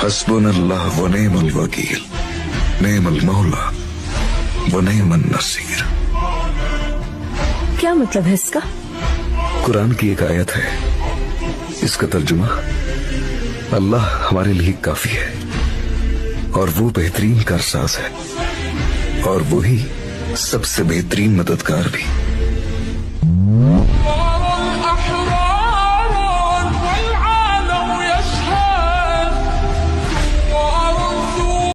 हस्बुनल्लाह व निअमल वकील, निअमल मौला व निअमन नसीर। क्या मतलब है इसका? कुरान की एक आयत है, इसका तर्जुमा अल्लाह हमारे लिए काफी है और वो बेहतरीन कारसाज है और वो ही सबसे बेहतरीन मददगार भी।